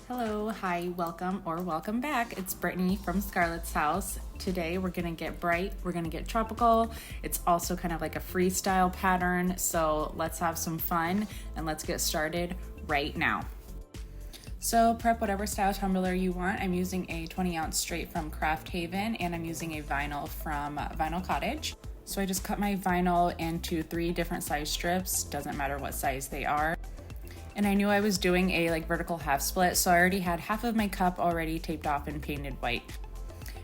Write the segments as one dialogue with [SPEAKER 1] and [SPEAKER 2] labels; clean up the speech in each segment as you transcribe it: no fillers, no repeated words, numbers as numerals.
[SPEAKER 1] Hello, hi, welcome back. It's Brittany from Scarlett's house. Today we're gonna get bright, we're gonna get tropical. It's also kind of like a freestyle pattern, so let's have some fun and let's get started right now. So prep whatever style tumbler you want. I'm using a 20-ounce straight from Craft Haven, and I'm using a vinyl from Vinyl Cottage. So I just cut my vinyl into 3 different size strips, doesn't matter what size they are. And I knew I was doing a vertical half split, so I already had half of my cup already taped off and painted white.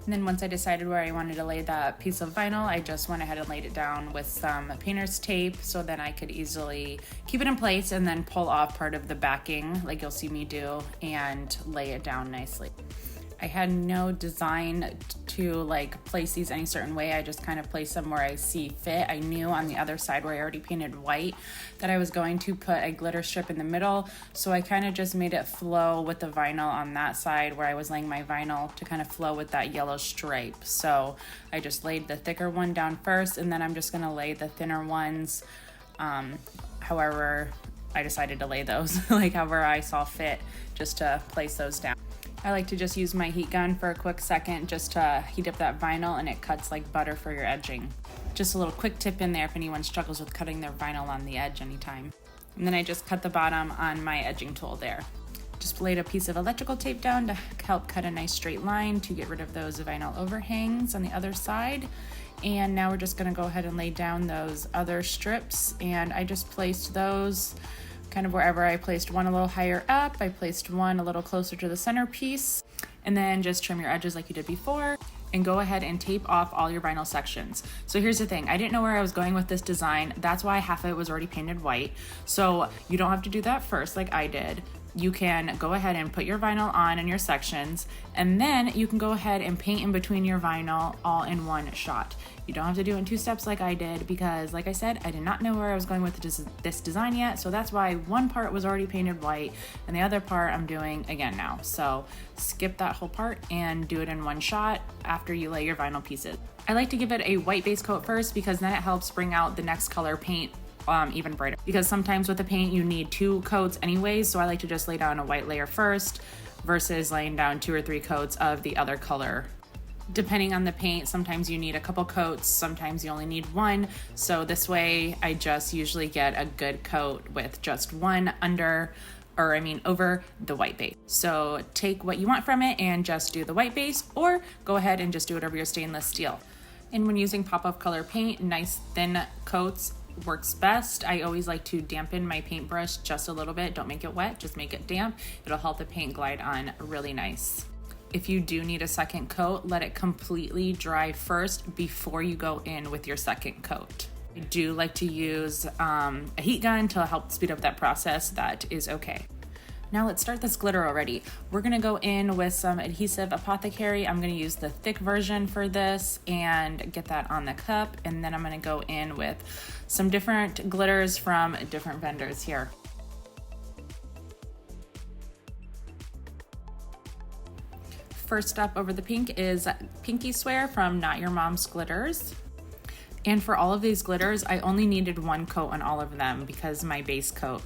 [SPEAKER 1] And then once I decided where I wanted to lay that piece of vinyl, I just went ahead and laid it down with some painter's tape so then I could easily keep it in place and then pull off part of the backing like you'll see me do and lay it down nicely. I had no design to place these any certain way. I just kind of placed them where I see fit. I knew on the other side where I already painted white that I was going to put a glitter strip in the middle. So I kind of just made it flow with the vinyl on that side where I was laying my vinyl to kind of flow with that yellow stripe. So I just laid the thicker one down first, and then I'm just gonna lay the thinner ones however I decided to lay those, however I saw fit, just to place those down. I like to just use my heat gun for a quick second just to heat up that vinyl, and it cuts like butter for your edging. Just a little quick tip in there if anyone struggles with cutting their vinyl on the edge anytime. And then I just cut the bottom on my edging tool there. Just laid a piece of electrical tape down to help cut a nice straight line to get rid of those vinyl overhangs on the other side. And now we're just gonna go ahead and lay down those other strips, and I just placed those kind of wherever I placed one a little higher up. I placed one a little closer to the centerpiece, and then just trim your edges like you did before and go ahead and tape off all your vinyl sections. So here's the thing, I didn't know where I was going with this design. That's why half of it was already painted white. So you don't have to do that first like I did. You can go ahead and put your vinyl on in your sections, and then you can go ahead and paint in between your vinyl all in one shot. You don't have to do it in 2 steps like I did because, like I said, I did not know where I was going with this design yet, so that's why one part was already painted white and the other part I'm doing again now. So skip that whole part and do it in one shot after you lay your vinyl pieces. I like to give it a white base coat first because then it helps bring out the next color paint even brighter, because sometimes with the paint you need 2 coats anyways, so I like to just lay down a white layer first versus laying down 2 or 3 coats of the other color. Depending on the paint, sometimes you need a couple coats, sometimes you only need 1, so this way I just usually get a good coat with just 1 over the white base. So take what you want from it and just do the white base, or go ahead and just do it over your stainless steel. And when using pop-up color paint, nice thin coats works best. I always like to dampen my paintbrush just a little bit. Don't make it wet, just make it damp. It'll help the paint glide on really nice. If you do need a second coat, let it completely dry first before you go in with your second coat. I do like to use a heat gun to help speed up that process. That is okay. Now let's start this glitter already. We're gonna go in with some Adhesive Apothecary. I'm gonna use the thick version for this and get that on the cup. And then I'm gonna go in with some different glitters from different vendors here. First up over the pink is Pinky Swear from Not Your Mom's Glitters. And for all of these glitters, I only needed 1 coat on all of them because my base coat.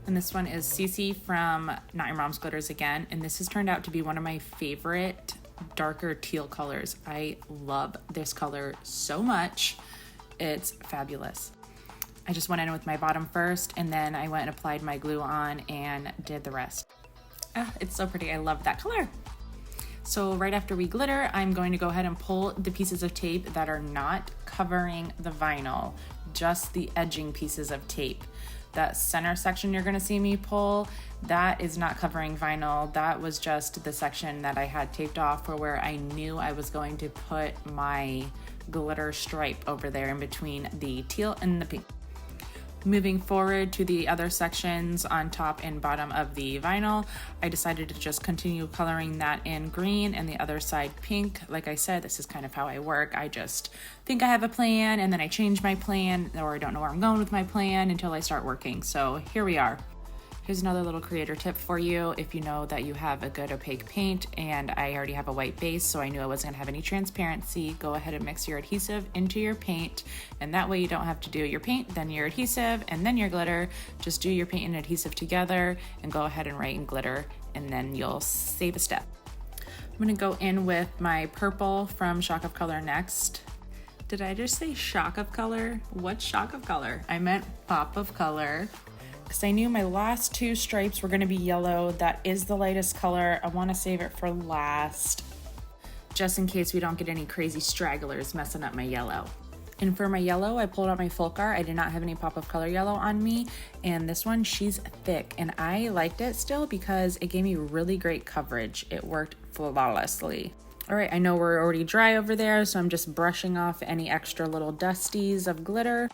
[SPEAKER 1] And this one is Cece from Not Your Mom's Glitters again. And this has turned out to be one of my favorite darker teal colors. I love this color so much. It's fabulous. I just went in with my bottom first, and then I went and applied my glue on and did the rest. It's so pretty. I love that color. So right after we glitter, I'm going to go ahead and pull the pieces of tape that are not covering the vinyl, just the edging pieces of tape. That center section you're gonna see me pull, that is not covering vinyl. That was just the section that I had taped off for where I knew I was going to put my glitter stripe over there in between the teal and the pink. Moving forward to the other sections on top and bottom of the vinyl, I decided to just continue coloring that in green and the other side pink. Like I said, this is kind of how I work. I just think I have a plan and then I change my plan, or I don't know where I'm going with my plan until I start working. So here we are. Here's another little creator tip for you. If you know that you have a good opaque paint, and I already have a white base, so I knew I wasn't gonna have any transparency, go ahead and mix your adhesive into your paint, and that way you don't have to do your paint, then your adhesive, and then your glitter. Just do your paint and adhesive together and go ahead and write in glitter and then you'll save a step. I'm gonna go in with my purple from Shock of Color next. Did I just say Shock of Color? What's Shock of Color? I meant Pop of Color, because I knew my last two stripes were gonna be yellow. That is the lightest color. I wanna save it for last, just in case we don't get any crazy stragglers messing up my yellow. And for my yellow, I pulled out my Folk Art. I did not have any Pop of Color yellow on me. And this one, she's thick. And I liked it still because it gave me really great coverage. It worked flawlessly. All right, I know we're already dry over there, so I'm just brushing off any extra little dusties of glitter.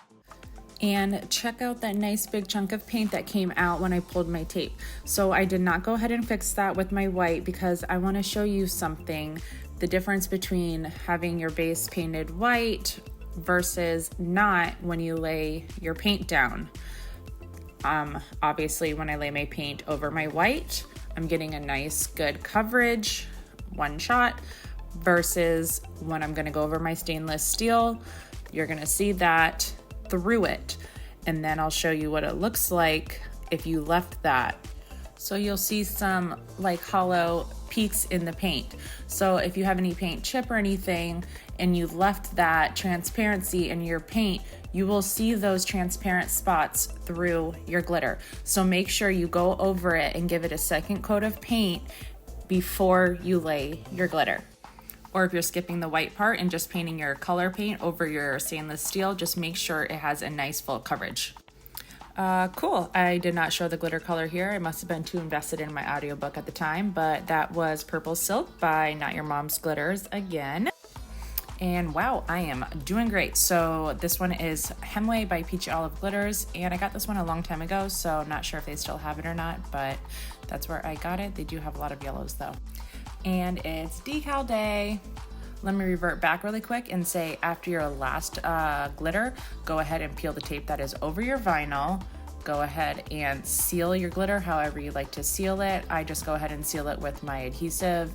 [SPEAKER 1] And check out that nice big chunk of paint that came out when I pulled my tape. So I did not go ahead and fix that with my white because I want to show you something. The difference between having your base painted white versus not when you lay your paint down. Obviously when I lay my paint over my white, I'm getting a nice good coverage, one shot, versus when I'm gonna go over my stainless steel, you're gonna see that through it. And then I'll show you what it looks like if you left that. So you'll see some like hollow peaks in the paint. So if you have any paint chip or anything and you left that transparency in your paint, you will see those transparent spots through your glitter. So make sure you go over it and give it a second coat of paint before you lay your glitter. Or if you're skipping the white part and just painting your color paint over your stainless steel, just make sure it has a nice full coverage. Cool. I did not show the glitter color here. I must have been too invested in my audiobook at the time, but that was Purple Silk by Not Your Mom's Glitters again. And wow, I am doing great. So this one is Hemway by Peachy Olive Glitters, and I got this one a long time ago, so not sure if they still have it or not, but that's where I got it. They do have a lot of yellows though. And it's decal day. Let me revert back really quick and say after your last glitter, go ahead and peel the tape that is over your vinyl. Go ahead and seal your glitter however you like to seal it. I just go ahead and seal it with my adhesive.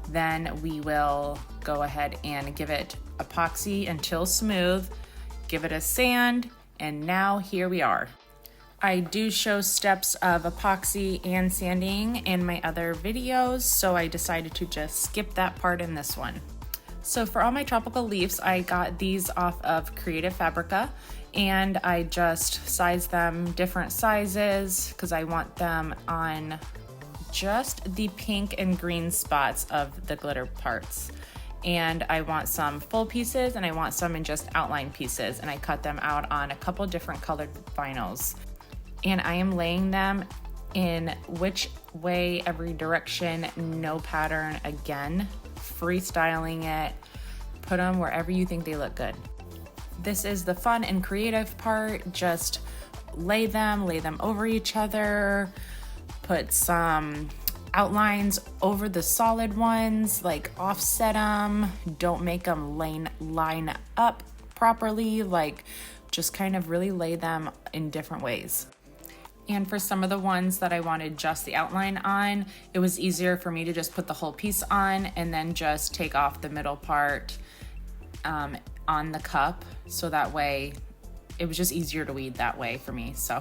[SPEAKER 1] Then we will go ahead and give it epoxy until smooth, give it a sand, and now here we are. I do show steps of epoxy and sanding in my other videos, so I decided to just skip that part in this one. So for all my tropical leaves, I got these off of Creative Fabrica, and I just sized them different sizes because I want them on just the pink and green spots of the glitter parts. And I want some full pieces and I want some in just outline pieces, and I cut them out on a couple different colored vinyls. And I am laying them in which way, every direction, no pattern again, freestyling it, put them wherever you think they look good. This is the fun and creative part. Just lay them over each other, put some outlines over the solid ones, like offset them, don't make them line up properly, like just kind of really lay them in different ways. And for some of the ones that I wanted just the outline on, it was easier for me to just put the whole piece on and then just take off the middle part on the cup. So that way, it was just easier to weed that way for me, so.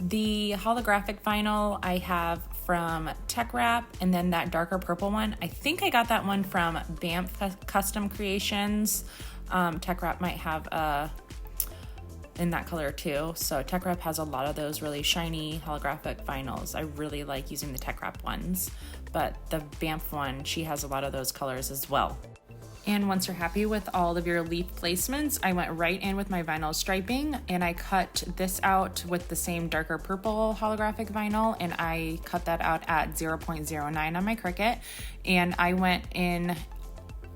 [SPEAKER 1] The holographic vinyl I have from Teckwrap, and then that darker purple one, I think I got that one from Banff Custom Creations. Teckwrap might have in that color too. So Teckwrap has a lot of those really shiny holographic vinyls. I really like using the Teckwrap ones, but the Banff one, she has a lot of those colors as well. And once you're happy with all of your leaf placements, I went right in with my vinyl striping, and I cut this out with the same darker purple holographic vinyl, and I cut that out at 0.09 on my Cricut, and I went in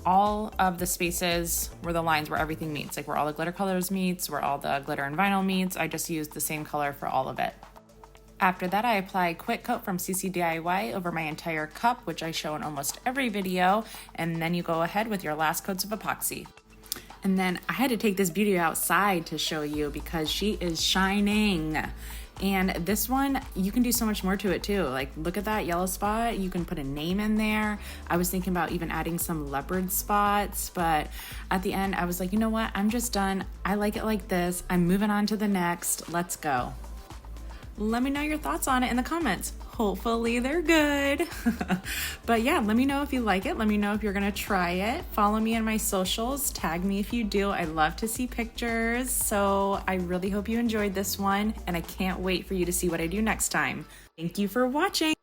[SPEAKER 1] all of the spaces where the lines where everything meets, like where all the glitter colors meets, where all the glitter and vinyl meets. I just used the same color for all of it. After that, I apply Quick Coat from CC DIY over my entire cup, which I show in almost every video, and then you go ahead with your last coats of epoxy. And then I had to take this beauty outside to show you because she is shining. And this one, you can do so much more to it too. Like, look at that yellow spot. You can put a name in there. I was thinking about even adding some leopard spots, but at the end I was like, you know what? I'm just done. I like it like this. I'm moving on to the next. Let's go. Let me know your thoughts on it in the comments. Hopefully they're good. But yeah, let me know if you like it. Let me know if you're gonna try it. Follow me on my socials. Tag me if you do. I love to see pictures. So I really hope you enjoyed this one, and I can't wait for you to see what I do next time. Thank you for watching.